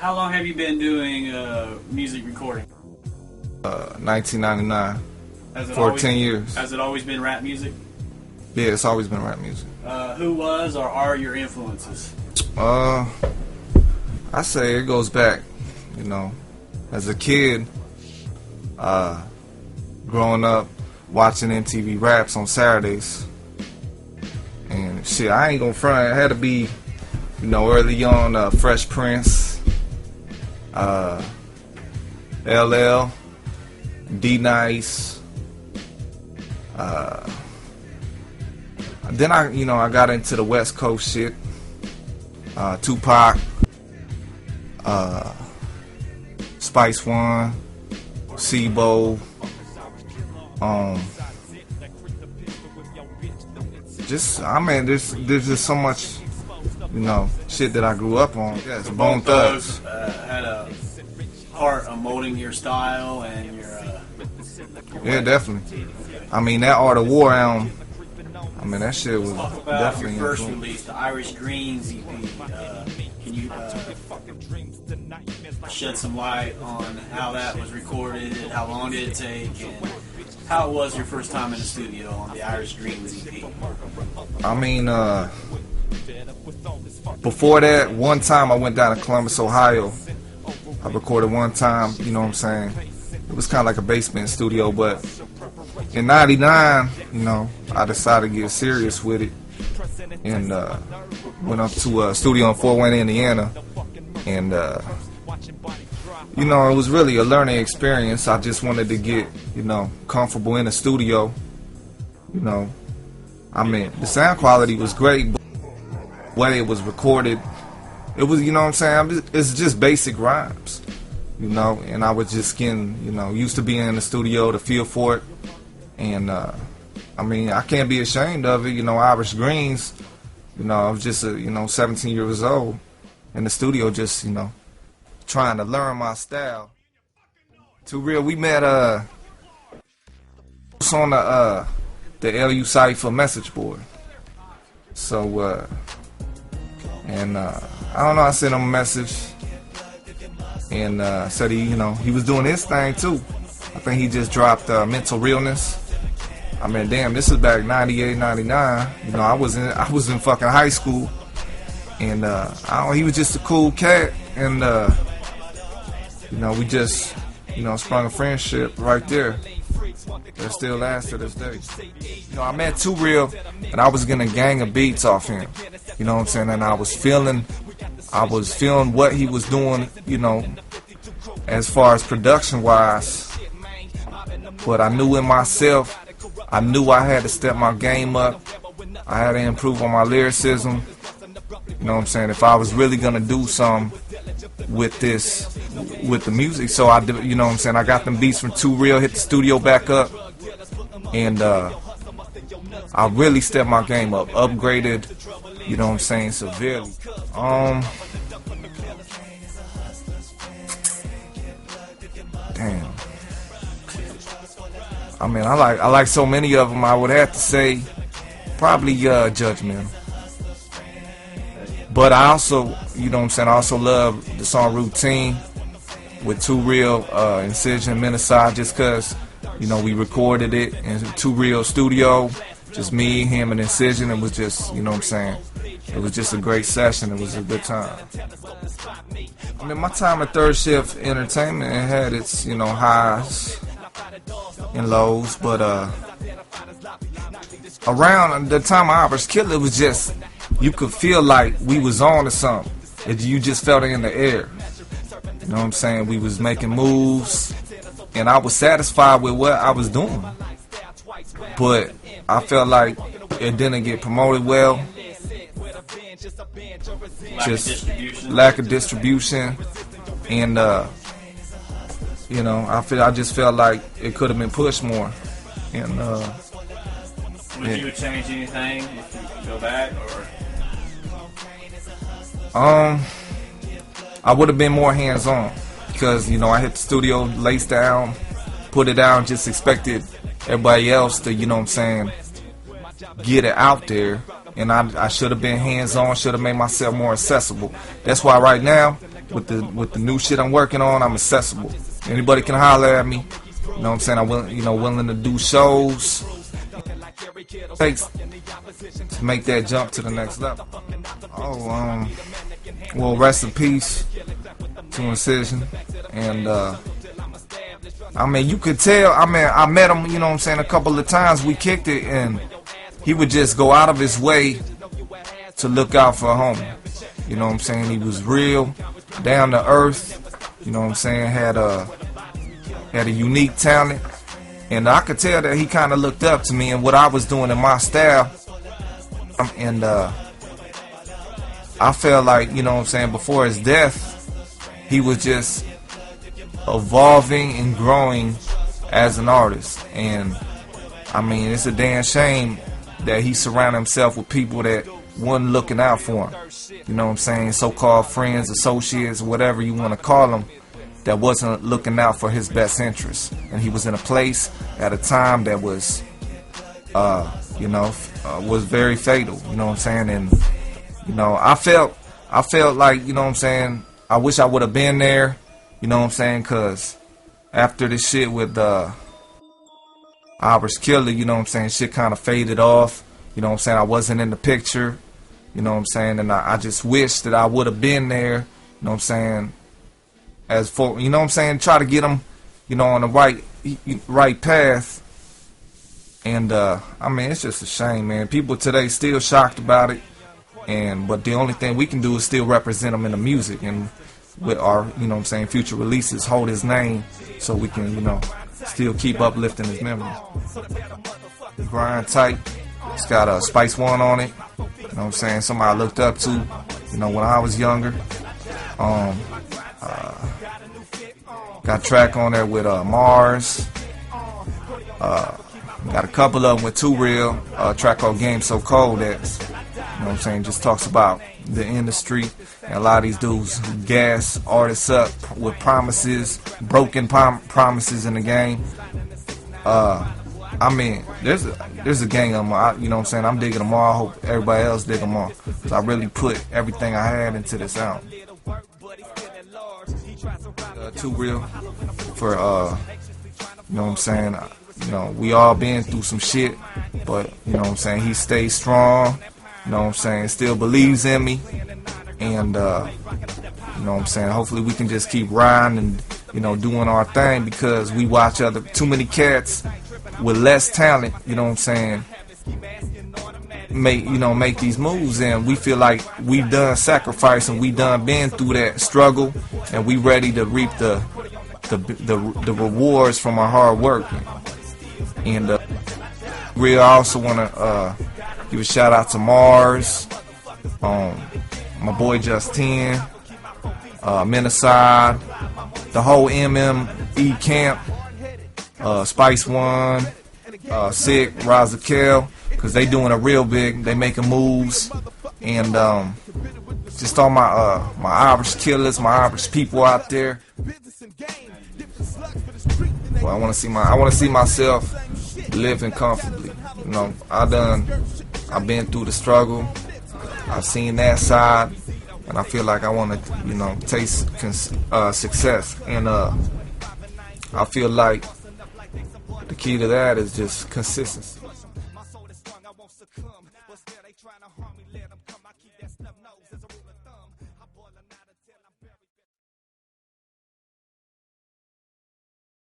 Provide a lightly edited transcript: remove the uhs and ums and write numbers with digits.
How long have you been doing music recording? 1999. For Always, 10 years. Has it always been rap music? Yeah, it's always been rap music. Who was or are your influences? I say it goes back, you know, as a kid, growing up, watching MTV Raps on Saturdays. And shit, I ain't gonna front, it had to be, you know, early on, Fresh Prince, LL, D-Nice. Then I got into the West Coast shit. Tupac, Spice One, Sibo, there's just so much, you know, shit that I grew up on. Yes, Bone Thugs had a part of molding your style and your yeah, definitely. I mean, that Art of War album, I mean, that shit was talk about definitely your first influential. release, the Irish Greens EP. Can you shed some light on how that was recorded, how long did it take, and how it was your first time in the studio on the Irish Greens EP? I mean, before that, one time I went down to Columbus, Ohio. I recorded one time, you know what I'm saying? It was kind of like a basement studio, but in 99, you know, I decided to get serious with it and went up to a studio in Fort Wayne, Indiana. And, you know, it was really a learning experience. I just wanted to get, you know, comfortable in the studio. You know, I mean, the sound quality was great, but the way it was recorded, it was, you know what I'm saying, it's just basic rhymes, you know, and I was just getting, you know, used to being in the studio, the feel for it. And, I mean, I can't be ashamed of it, you know, Irish Greens, you know, I was just, 17 years old in the studio just, you know, trying to learn my style. Too Real, we met, on the LU Cypher message board. So, and, I don't know, I sent him a message and, said he was doing his thing too. I think he just dropped, Mental Realness. I mean, damn, this is back 98, 99. You know, I was in fucking high school, and he was just a cool cat, and you know, we just, you know, sprung a friendship right there that still lasts to this day. You know, I met Too Real, and I was getting a gang of beats off him. You know what I'm saying? And I was feeling what he was doing, you know, as far as production-wise. But I knew in myself, I knew I had to step my game up. I had to improve on my lyricism. You know what I'm saying? If I was really gonna do something with the music, so I did. You know what I'm saying? I got them beats from Too Real, hit the studio back up, and I really stepped my game up, upgraded. You know what I'm saying? Severely. Damn. I mean, I like so many of them. I would have to say probably Judgment. But I also, you know what I'm saying, I also love the song Routine with Too Real, Incision, Minnesota, just because, you know, we recorded it in Too Real studio, just me, him, and Incision. It was just, you know what I'm saying, it was just a great session. It was a good time. I mean, my time at Third Shift Entertainment, it had its, you know, highs and lows, but around the time I was Killa, it was just, you could feel like we was on to something. You just felt it in the air. You know what I'm saying? We was making moves, and I was satisfied with what I was doing. But I felt like it didn't get promoted well. Lack of distribution, and you know, I just felt like it could have been pushed more. And would you change anything if you could go back, or? I would have been more hands-on because, you know, I hit the studio, laced down, put it down, just expected everybody else to, you know what I'm saying, get it out there. And I should have been hands-on, should have made myself more accessible. That's why right now, with the new shit I'm working on, I'm accessible. Anybody can holler at me. You know what I'm saying? I'm willing to do shows. Takes to make that jump to the next level. Oh, well, rest in peace to Incision. And I mean, you could tell. I mean, I met him. You know what I'm saying? A couple of times we kicked it, and he would just go out of his way to look out for a homie. You know what I'm saying? He was real, down to earth. You know what I'm saying? Had a unique talent, and I could tell that he kind of looked up to me and what I was doing in my style. And I felt like, you know what I'm saying, before his death, he was just evolving and growing as an artist. And I mean, it's a damn shame that he surrounded himself with people that wasn't looking out for him. You know what I'm saying? So-called friends, associates, whatever you want to call them, that wasn't looking out for his best interests. And he was in a place at a time that was, was very fatal. You know what I'm saying? And, you know, I felt like, you know what I'm saying, I wish I would have been there. You know what I'm saying? Because after this shit with Irish Killa, you know what I'm saying, shit kind of faded off. You know what I'm saying? I wasn't in the picture. You know what I'm saying? And I just wish that I would have been there. You know what I'm saying? As for, you know what I'm saying, try to get them, you know, on the right path. And I mean, it's just a shame, man. People today still shocked about it, but the only thing we can do is still represent him in the music, and with our, you know what I'm saying, future releases, hold his name so we can, you know, still keep uplifting his memories. Grind tight. It's got a Spice One on it. You know what I'm saying? Somebody I looked up to, you know, when I was younger. Got a track on there with Mars. Got a couple of them with Too Real. A track called Game So Cold that's, you know what I'm saying, just talks about the industry and a lot of these dudes who gas artists up with promises, broken promises in the game. I mean, there's a gang of them. You know what I'm saying? I'm digging them all. I hope everybody else dig them all, because I really put everything I had into this album. Too Real for you know what I'm saying, you know, we all been through some shit, but you know what I'm saying, he stays strong, you know what I'm saying, still believes in me, and you know what I'm saying, hopefully we can just keep riding and, you know, doing our thing, because we watch too many cats with less talent, you know what I'm saying, make these moves, and we feel like we've done sacrifice and we done been through that struggle, and we ready to reap the rewards from our hard work. And we also want to give a shout out to Mars, my boy Justin, Minneside, the whole MME camp, Spice One, Sick, Razakel, because they doing a real big, they making moves, and just all my Irish killers, my Irish people out there. Well, I want to see myself living comfortably. You know, I've been through the struggle. I've seen that side, and I feel like I want to, you know, taste success. And I feel like the key to that is just consistency.